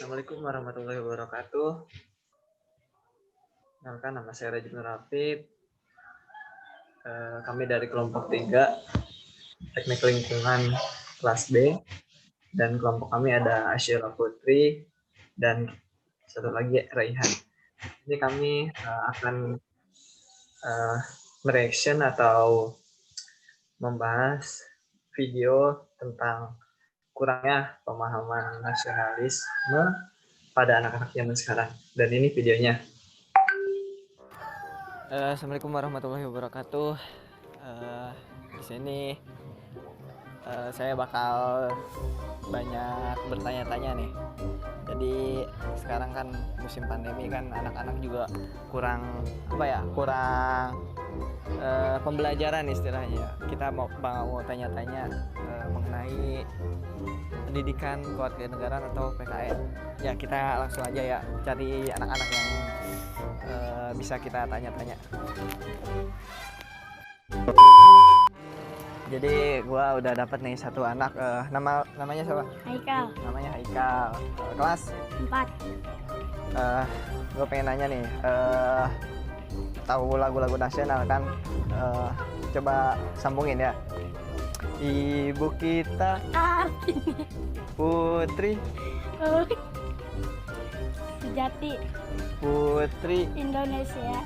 Assalamualaikum warahmatullahi wabarakatuh. Kenalkan, nama saya Rajib Nur Hafid. Kami dari kelompok 3 Teknik Lingkungan kelas B, dan kelompok kami ada Asyira Putri dan satu lagi Raihan. Ini kami akan mereaction atau membahas video tentang kurangnya pemahaman nasionalisme pada anak-anak zaman sekarang. Dan ini videonya. Assalamualaikum warahmatullahi wabarakatuh. Di sini saya bakal banyak bertanya-tanya nih. Jadi sekarang kan musim pandemi kan, anak-anak juga kurang pembelajaran istilahnya. Kita mau tanya-tanya mengenai pendidikan kewarganegaraan atau PKN. Ya, kita langsung aja ya cari anak-anak yang bisa kita tanya-tanya. Jadi gua udah dapat nih satu anak, namanya siapa? Haikal. Namanya Haikal. Kelas 4. Gue pengen nanya nih, tahu lagu-lagu nasional kan? Coba sambungin ya. Ibu kita Putri Sejati Putri Indonesia.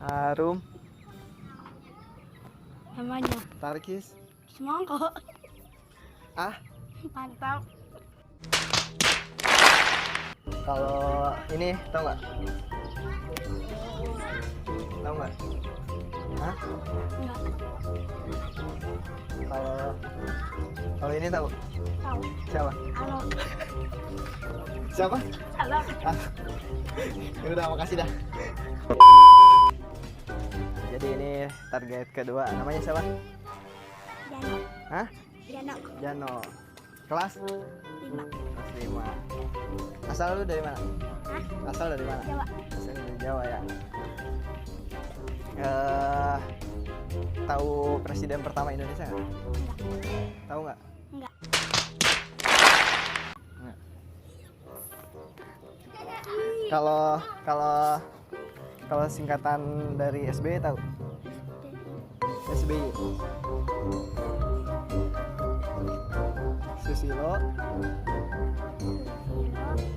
Harum Namanya Tarkis. Semangka. Mantap. Kalau ini tahu nggak? Tahu nggak? Enggak. Kalau ini tahu? Tahu. Siapa? Halo. Siapa? Halo. Ya udah, makasih dah. Jadi ini target kedua, namanya siapa? Jano. Hah? Jano. Kelas 5. Kelas 5. Asal lu dari mana? Hah? Asal dari mana? Jawa. Asal dari Jawa ya. Tahu presiden pertama Indonesia nggak? Tahu nggak? Enggak. Nggak. Kalau singkatan dari SBY tahu? SBY. Susilo,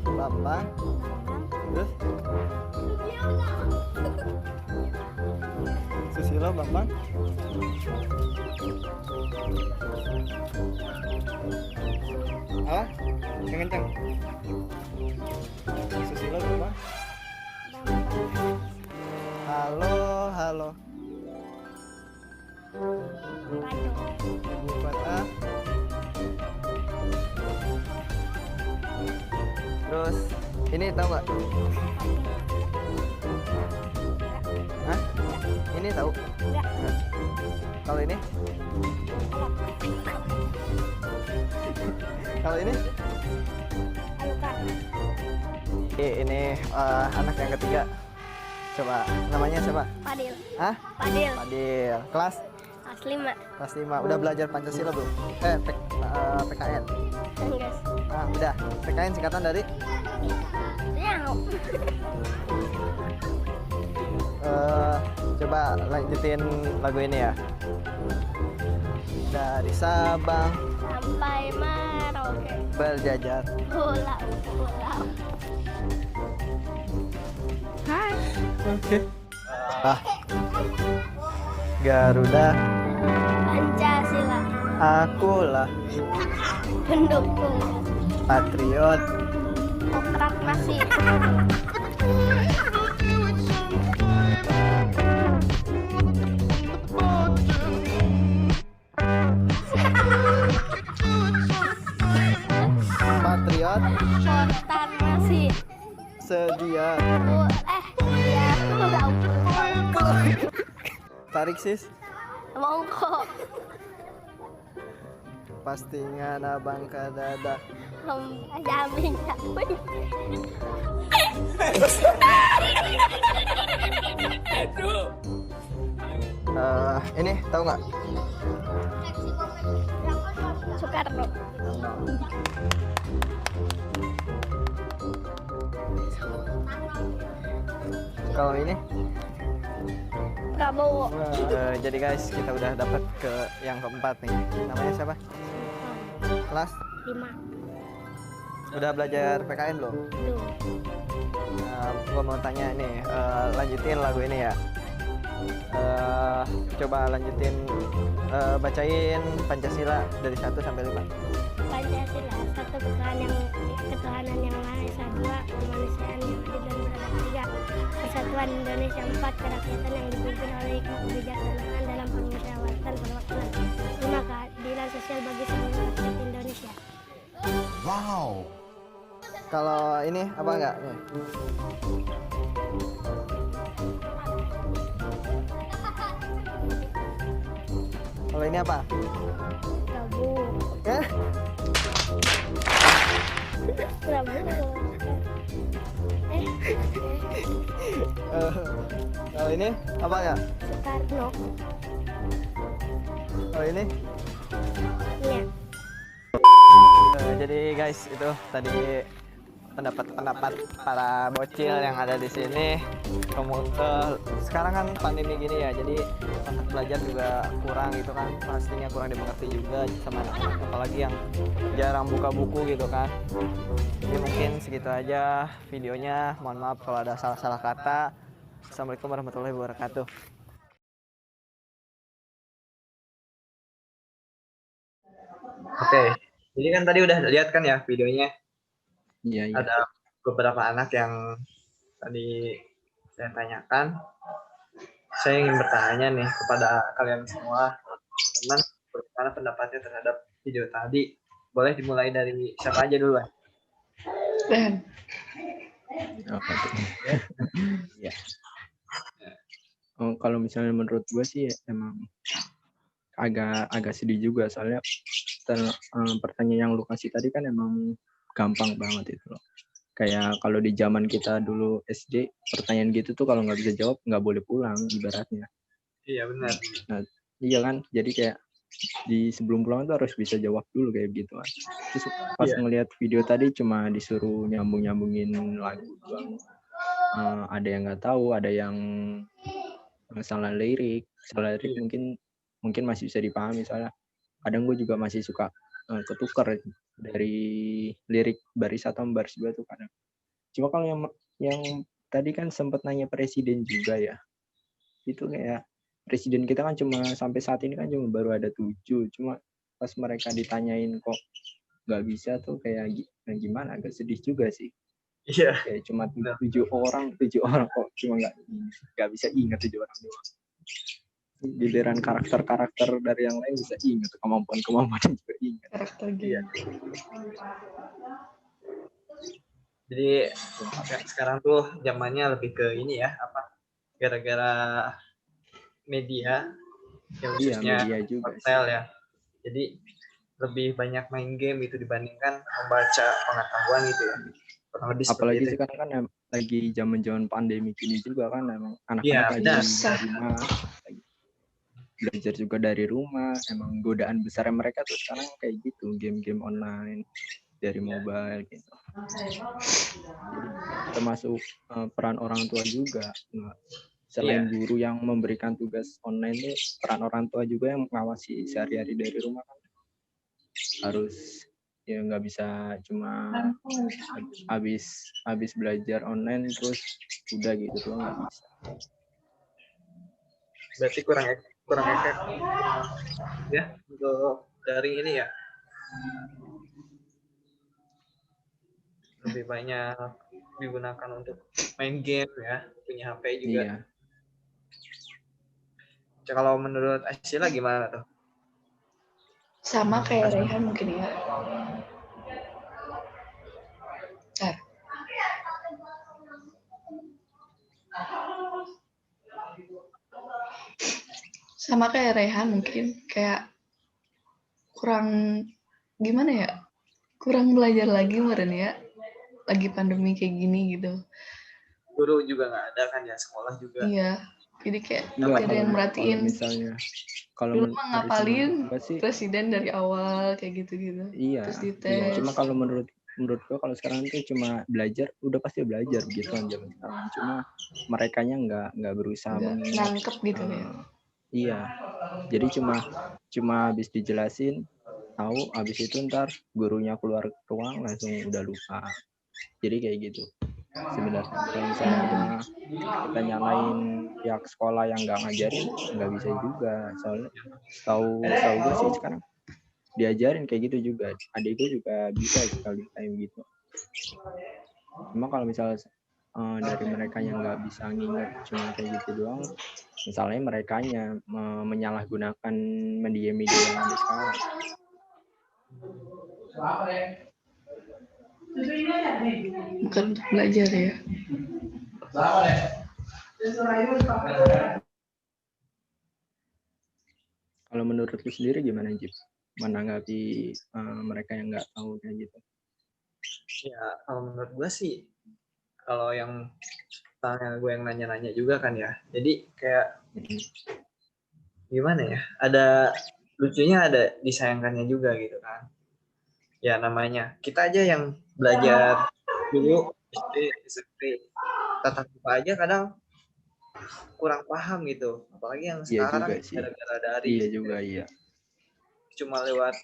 Bambang, terus Susilo, Bambang, apa? Yang kenceng. Susilo, Bambang. Halo. Ibu kota. Terus ini tahu nggak? Hah? Ini tahu? Enggak. Kalau ini? Kalau ini? Aluka. Ini anak yang ketiga. Coba namanya siapa? Fadil. Hah? Fadil. Fadil. Kelas? Kelas 5. Kelas 5. Udah belajar Pancasila belum? PKN. Enggak. Udah. PKN singkatan dari? Jano. Coba lanjutin lagu ini ya. Dari Sabang Sampai Merauke. berjajar. Pulau. Hai. Oke. Garuda Pancasila. akulah Pendukung. patriot. Proklamasi. Patriot Proklamasi. sedia. Ya, Tarik sis. mongko. Pastingan abang kadada. Jamin. Ini tahu nggak? Soekarno. Kalau ini Prabowo. jadi guys, kita udah dapat ke yang keempat nih. Namanya siapa? Kelas 5. udah belajar PKN belum? Belum. Gua mau tanya nih, lanjutin lagu ini ya. Coba lanjutin, bacain Pancasila dari 1 sampai 5. Pancasila, satu ketuhanan yang Maha Esa, 2 kemanusiaan yang adil dan beradab, 3 persatuan Indonesia, 4 kerakyatan yang dipimpin oleh hikmat kebijaksanaan dalam permusyawaratan perwakilan, 5 keadilan sosial bagi seluruh rakyat Indonesia. Wow. Kalau ini apa enggak nih? Kalau ini apa? Prabowo. Eh? Prabowo. Kalau ini apa enggak? Soekarno. Kalau ini? Iya. Jadi guys, itu tadi pendapat para bocil yang ada di sini. Sekarang kan pandemi gini ya, jadi untuk belajar juga kurang gitu kan, pastinya kurang dimengerti juga sama anak-anak, apalagi yang jarang buka buku gitu kan. Jadi mungkin segitu aja videonya, mohon maaf kalau ada salah-salah kata. Assalamualaikum warahmatullahi wabarakatuh. Oke, jadi kan tadi udah lihat kan ya videonya. Iya, iya. Ada beberapa anak yang tadi saya tanyakan. Saya ingin bertanya nih kepada kalian semua, teman, bagaimana pendapatnya terhadap video tadi? Boleh dimulai dari siapa aja dulu? Dan Apa tuh? Ya. Oh, kalau misalnya menurut gue sih emang agak sedih juga, soalnya pertanyaan yang lu kasih tadi kan emang gampang banget itu loh. Kayak kalau di zaman kita dulu SD, pertanyaan gitu tuh kalau nggak bisa jawab nggak boleh pulang ibaratnya. Iya benar. Nah, iya kan, jadi kayak di sebelum pulang tuh harus bisa jawab dulu kayak gitu kan. Terus pas ngelihat video tadi cuma disuruh nyambungin lagu doang. Ada yang nggak tahu, ada yang salah lirik mungkin masih bisa dipahami, soalnya kadang gue juga masih suka ketukar dari lirik baris 1 sama baris 2 tuh kadang. Cuma kalau yang tadi kan sempat nanya presiden juga ya, itu kayak presiden kita kan cuma sampai saat ini kan cuma baru ada 7, cuma pas mereka ditanyain kok nggak bisa tuh kayak gimana, agak sedih juga sih. Iya. Kayak cuma 7 orang kok cuma nggak bisa ingat 7 orang doang. Giliran karakter dari yang lain bisa ingat, kemampuan juga ingat. karakter dia. Jadi sekarang tuh zamannya lebih ke ini ya, apa? Gara-gara media, ya khususnya media juga hotel ya. Jadi lebih banyak main game itu dibandingkan membaca pengetahuan gitu ya. Kurang lebih apalagi seperti sekarang kan lagi zaman pandemi ini juga kan, emang Iya, anak-anak lagi dari rumah, belajar juga dari rumah. Emang godaan besar mereka tuh sekarang kayak gitu, game-game online dari mobile gitu. Jadi termasuk peran orang tua juga. Selain guru yang memberikan tugas online itu, peran orang tua juga yang mengawasi sehari-hari dari rumah kan. Harus ya nggak bisa cuma habis belajar online terus udah gitu tuh, nggak bisa. Berarti kurang efek ya untuk daring ini ya. Lebih banyak digunakan untuk main game ya, punya HP juga. Iya. Kalau menurut Asyila gimana tuh? Sama kayak Rehan mungkin ya. Sama kayak Rehan mungkin, kayak kurang gimana ya, kurang belajar lagi meren ya, lagi pandemi kayak gini gitu. Guru juga nggak ada kan ya, sekolah juga. Iya, Jadi kayak Enggak, tidak ada yang kalau merhatiin. misalnya kalau Dulu mah dari ngapalin gua sih presiden dari awal kayak gitu-gitu. iya, Terus iya. dites. Cuma kalau menurut gua kalau sekarang tuh cuma belajar, udah pasti belajar gitu kan zaman sekarang. Cuma merekanya nggak berusaha Nggak mengingat. nangkep gitu ya. Iya, jadi cuma habis dijelasin tahu, habis itu ntar gurunya keluar ruang langsung udah lupa. Jadi kayak gitu sebenarnya. Kalau misalnya kita nyalain pihak sekolah yang nggak ngajarin, nggak bisa juga. Soalnya tahu gue sih sekarang diajarin kayak gitu juga. Adik gue juga bisa sekali kayak gitu. Cuma kalau misalnya dari mereka yang nggak bisa nginget cuma kayak gitu doang, misalnya merekanya menyalahgunakan media-media yang ada sekarang. Bukan untuk belajar ya. Kalau menurut lu sendiri gimana, Jip? Menanggapi mereka yang nggak tahu kayak gitu? Ya, kalau menurut gue sih, kalau yang tanya gue yang nanya-nanya juga kan ya. Jadi kayak gimana ya? Ada lucunya, ada disayangkannya juga gitu kan. Ya namanya kita aja yang belajar dulu SD, SMP, tatap muka aja kadang kurang paham gitu. Apalagi yang Iya sekarang juga sih. gara-gara dari Iya juga, iya. cuma lewat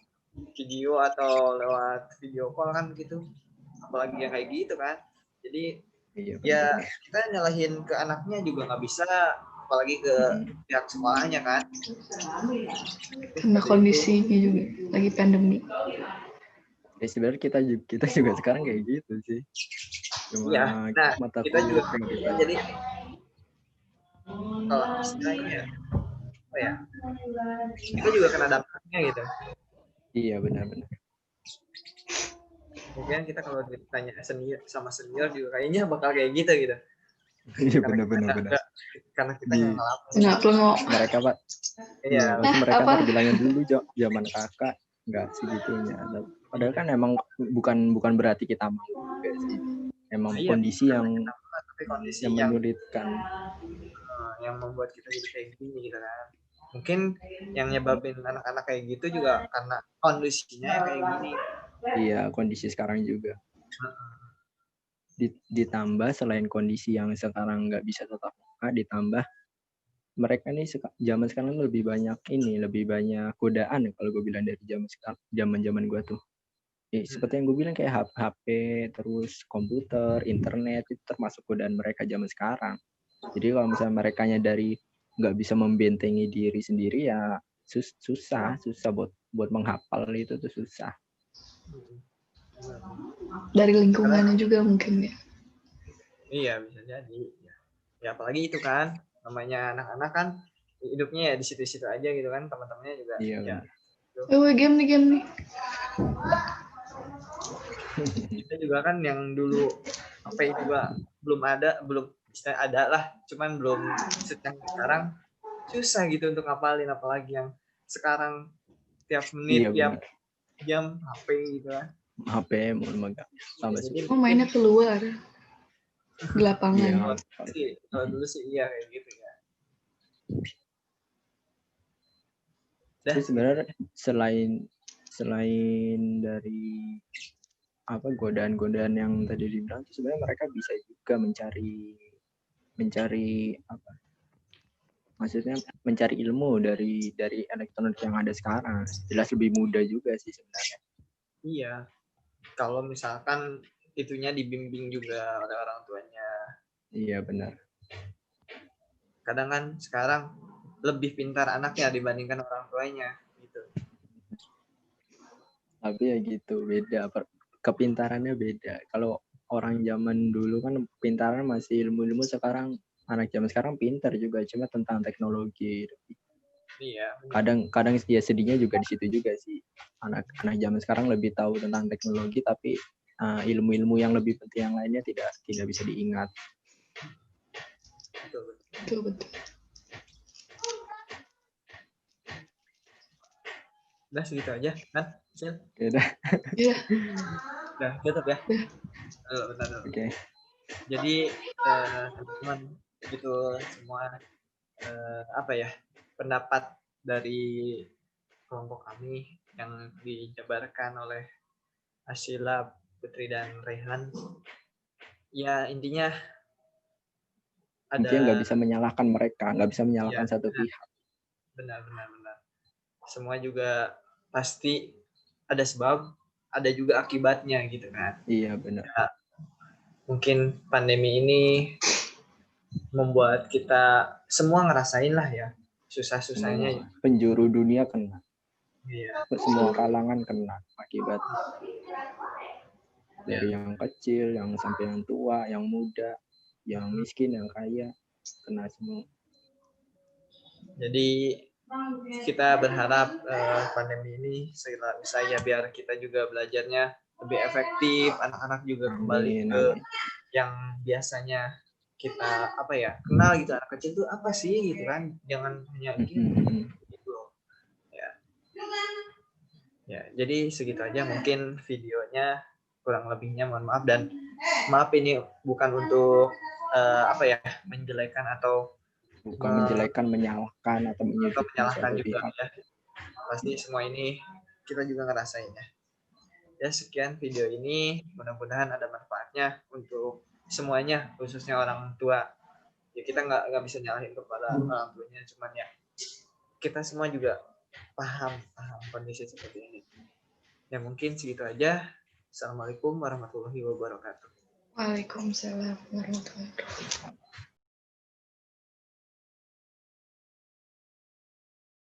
video atau lewat video call kan gitu. Apalagi yang kayak gitu kan. Jadi Iya, ya benar. kita nyalahin ke anaknya juga nggak bisa, apalagi ke pihak sekolahnya kan. Karena kondisinya juga lagi pandemi. Ya sebenarnya kita juga sekarang kayak gitu sih. Cuma Iya, nah mata kita juga kuliah kayak gitu. gitu. Jadi kalau istilahnya ya, apa ya? Kita juga kena dampaknya gitu. Iya, benar-benar. Mungkin kita kalau ditanya senior sama senior juga kayaknya bakal kayak gitu gitu. Iya, Karena benar-benar. karena kita Di nggak ngalamin. Nggak perlu mereka, Pak. Iya, Iya, pasti mereka apa? ntar bilangin dulu zaman kakak nggak segitunya. Padahal kan emang bukan berarti kita mau juga sih. Emang iya, kondisi yang tapi kondisi yang yang menyulitkan. yang membuat kita jadi kayak gini gitu kan. Mungkin yang nyebabin anak-anak kayak gitu juga karena kondisinya yang kayak gini. Iya, kondisi sekarang juga. Ditambah selain kondisi yang sekarang nggak bisa tatap muka, ditambah mereka nih zaman sekarang lebih banyak godaan ya, kalau gue bilang dari zaman gue tuh. Seperti yang gue bilang kayak HP, terus komputer, internet, itu termasuk godaan mereka zaman sekarang. Jadi kalau misalnya merekanya dari nggak bisa membentengi diri sendiri ya susah buat menghafal itu tuh susah. Dari lingkungannya juga mungkin ya. Iya, bisa jadi. Ya apalagi itu kan namanya anak-anak kan hidupnya ya di situ-situ aja gitu kan, teman-temannya juga. Iya. Ya. Game nih. Kita juga kan yang dulu HP juga belum istilah ada lah, cuman belum sedang sekarang susah gitu untuk ngapalin, apalagi yang sekarang tiap menit, tiap jam HP gitu kan. HP mau megang sama sih. Mainnya keluar di lapangan. Kalau dulu sih iya kayak gitu ya. Tapi sebenarnya selain dari godaan-godaan yang tadi dibilang, sebenarnya mereka bisa juga mencari apa? Maksudnya mencari ilmu dari elektronik yang ada sekarang. Jelas lebih mudah juga sih sebenarnya. Iya. Kalau misalkan itunya dibimbing juga oleh orang tuanya. Iya, benar. Kadang kan sekarang lebih pintar anaknya dibandingkan orang tuanya gitu. Tapi ya gitu, beda. Kepintarannya beda. Kalau orang zaman dulu kan pintaran masih ilmu-ilmu, sekarang anak zaman sekarang pintar juga, cuma tentang teknologi. Iya. Kadang ya sedihnya juga di situ juga sih. Anak zaman sekarang lebih tahu tentang teknologi, tapi ilmu-ilmu yang lebih penting yang lainnya tidak bisa diingat. Betul. Udah segitu aja kan? Udah. Iya. Udah tutup ya. Bentar. Oke. Jadi teman-teman itu semua apa ya, pendapat dari kelompok kami yang dijabarkan oleh Asyila, Putri, dan Rehan. Ya intinya Intinya nggak ada bisa menyalahkan mereka, nggak bisa menyalahkan ya, satu pihak. benar. Semua juga pasti ada sebab, ada juga akibatnya gitu kan. Iya benar. Ya, mungkin pandemi ini membuat kita semua ngerasain lah ya susah-susahnya. Semua penjuru dunia kena, Iya. semua kalangan kena akibatnya. Ya. Dari yang kecil, yang sampai yang tua, yang muda, yang miskin, yang kaya, kena semua. Jadi kita berharap pandemi ini segera usai ya, biar kita juga belajarnya lebih efektif, anak-anak juga kembali Amin, ke amin. yang biasanya kita apa ya kenal gitu, anak kecil tuh apa sih gitu kan, jangan hanya game gitu loh. Ya jadi segitu aja mungkin videonya, kurang lebihnya mohon maaf, dan maaf ini bukan untuk apa ya menjelekan atau Bukan menjelekan, menyalahkan atau menyudutkan menyalahkan suatu juga pihak. ya, pasti semua ini kita juga ngerasain ya. Ya sekian video ini, mudah-mudahan ada manfaatnya untuk semuanya, khususnya orang tua. Ya kita nggak bisa nyalahin kepada orang tuanya, cuman ya kita semua juga paham kondisi seperti ini. Ya mungkin segitu aja. Assalamualaikum warahmatullahi wabarakatuh. Waalaikumsalam warahmatullahi wabarakatuh.